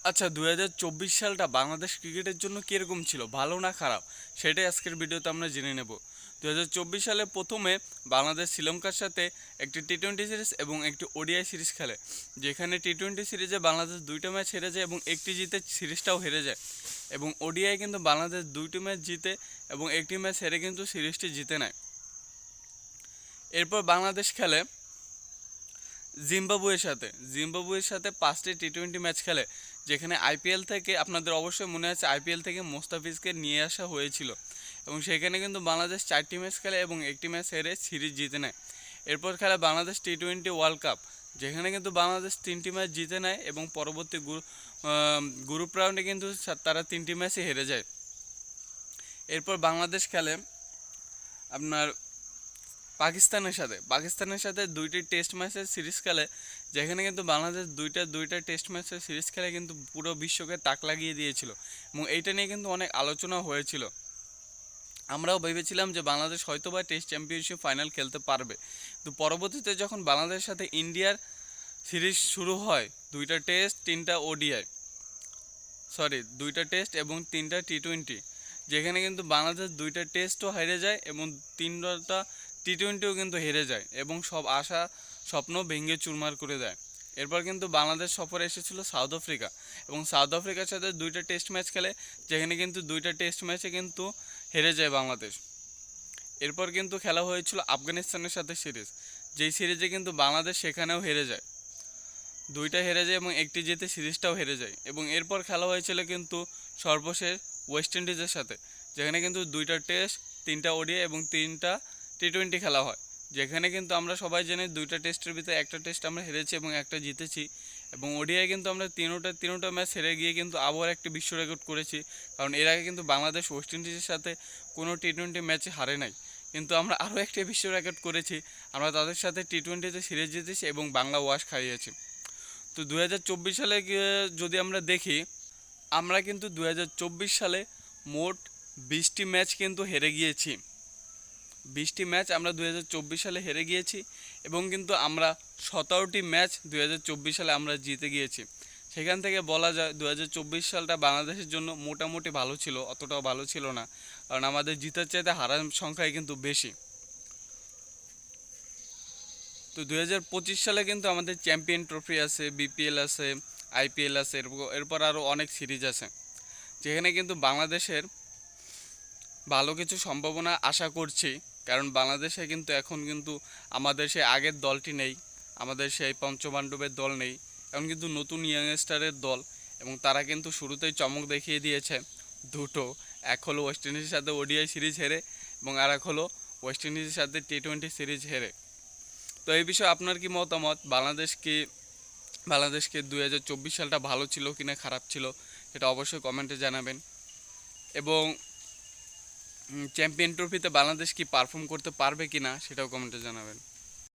আচ্ছা, 2024 সালটা বাংলাদেশ ক্রিকেটের জন্য কীরকম ছিল, ভালো না খারাপ, সেটাই আজকের ভিডিওতে আমরা জেনে নেব। 2024 সালে প্রথমে বাংলাদেশ শ্রীলঙ্কার সাথে একটি টি-20 সিরিজ এবং একটি ওডিআই সিরিজ খেলে, যেখানে টি-20 সিরিজে বাংলাদেশ দুইটা ম্যাচ হেরে যায় এবং একটি জিতে সিরিজটাও হেরে যায়, এবং ওডিআই কিন্তু বাংলাদেশ দুইটি ম্যাচ জিতে এবং একটি ম্যাচ হেরে কিন্তু সিরিজটি জিতে নেয়। এরপর বাংলাদেশ খেলে জিম্বাবুয়ের সাথে 5টি টি-20 ম্যাচ খেলে, যেখানে আইপিএল থেকে আপনাদের অবশ্যই মনে আছে আইপিএল থেকে মোস্তাফিজকে নিয়ে আসা হয়েছিল, এবং সেখানে কিন্তু বাংলাদেশ 4টি ম্যাচ খেলে এবং একটি ম্যাচ হেরে সিরিজ জিতে নেয়। এরপর খেলে বাংলাদেশ টি-20 ওয়ার্ল্ড কাপ, যেখানে কিন্তু বাংলাদেশ 3টি ম্যাচ জিতে নেয় এবং পরবর্তী গ্রুপ রাউন্ডে কিন্তু তারা 3টি ম্যাচই হেরে যায়। এরপর বাংলাদেশ খেলে আপনার পাকিস্তানের সাথে 2টি টেস্ট ম্যাচের সিরিজ খেলে, যেখানে কিন্তু বাংলাদেশ দুইটা টেস্ট ম্যাচের সিরিজ খেলে কিন্তু পুরো বিশ্বকে তাক লাগিয়ে দিয়েছিল, এবং এইটা নিয়ে কিন্তু অনেক আলোচনা হয়েছিল। আমরাও ভেবেছিলাম যে বাংলাদেশ হয়তোবা টেস্ট চ্যাম্পিয়নশিপ ফাইনাল খেলতে পারবে, তো পরবর্তীতে যখন বাংলাদেশের সাথে ইন্ডিয়ার সিরিজ শুরু হয়, দুইটা টেস্ট এবং 3টা টি-20, যেখানে কিন্তু বাংলাদেশ 2টা টেস্টও হেরে যায় এবং 3টা টি-20ও কিন্তু হেরে যায় এবং সব আশা স্বপ্ন ভেঙে চুরমার করে দেয়। এরপর কিন্তু বাংলাদেশ সফরে এসেছিল সাউথ আফ্রিকা, এবং সাউথ আফ্রিকার সাথে 2টা টেস্ট ম্যাচ খেলে, যেখানে কিন্তু 2টা টেস্ট ম্যাচে কিন্তু হেরে যায় বাংলাদেশ। এরপর কিন্তু খেলা হয়েছিল আফগানিস্তানের সাথে সিরিজ, যেই সিরিজে কিন্তু বাংলাদেশ সেখানেও হেরে যায়, 2টা হেরে যায় এবং একটি জিতে সিরিজটাও হেরে যায়। এবং এরপর খেলা হয়েছিল কিন্তু সর্বশেষ ওয়েস্ট ইন্ডিজের সাথে, যেখানে কিন্তু 2টা টেস্ট, 3টা ওডিআই এবং 3টা টি-20 খেলা হয়, যেখানে কিন্তু আমরা সবাই জানি 2টা টেস্টের ভিতরে একটা টেস্ট আমরা হেরেছি এবং একটা জিতেছি, এবং ওডিআই কিন্তু আমরা তিনোটা ম্যাচ হেরে গিয়ে কিন্তু আবার একটা বিশ্ব রেকর্ড করেছি, কারণ এর আগে কিন্তু বাংলাদেশ ওয়েস্ট ইন্ডিজের সাথে কোনো টি-20 ম্যাচে হারে নাই, কিন্তু আমরা আরও একটা বিশ্ব রেকর্ড করেছি, আমরা তাদের সাথে টি-20তে সিরিজ জিতেছি এবং বাংলা ওয়াশ খাইয়েছি। তো 2024 সালে যদি আমরা দেখি, আমরা কিন্তু 2024 সালে মোট 20টি ম্যাচ কিন্তু হেরে গিয়েছি। 20টি ম্যাচ আমরা 2024 সালে হেরে গিয়েছি, এবং কিন্তু আমরা 17টি ম্যাচ 2024 সালে আমরা জিতে গিয়েছি। সেখান থেকে বলা যায় 2024 সালটা বাংলাদেশের জন্য মোটামুটি ভালো ছিল, অতটাও ভালো ছিল না, কারণ আমাদের জিতার চাইতে হারার সংখ্যাই কিন্তু বেশি। তো 2025 সালে কিন্তু আমাদের চ্যাম্পিয়ন ট্রফি আছে, বিপিএল আছে, আইপিএল আছে, এরপর আরও অনেক সিরিজ আছে, যেখানে কিন্তু বাংলাদেশের ভালো কিছু সম্ভাবনা আশা করছি, কারণ বাংলাদেশে কিন্তু এখন কিন্তু আমাদের সেই আগের দলটি নেই, আমাদের সেই পঞ্চপাণ্ডবের দল নেই, এখন কিন্তু নতুন ইয়াংস্টারের দল, এবং তারা কিন্তু শুরুতেই চমক দেখিয়ে দিয়েছে দুটো, এক হলো ওয়েস্ট ইন্ডিজের সাথে ওডিআই সিরিজ হেরে, এবং আর এক হলো ওয়েস্ট ইন্ডিজের সাথে টি-20 সিরিজ হেরে। তো এই বিষয়ে আপনার কি মতামত? বাংলাদেশকে 2024 সালটা ভালো ছিল কি না খারাপ ছিল, সেটা অবশ্যই কমেন্টে জানাবেন, এবং চ্যাম্পিয়ন ট্রফিতে বাংলাদেশ কি পারফর্ম করতে পারবে কি না সেটাও কমেন্টে জানাবেন।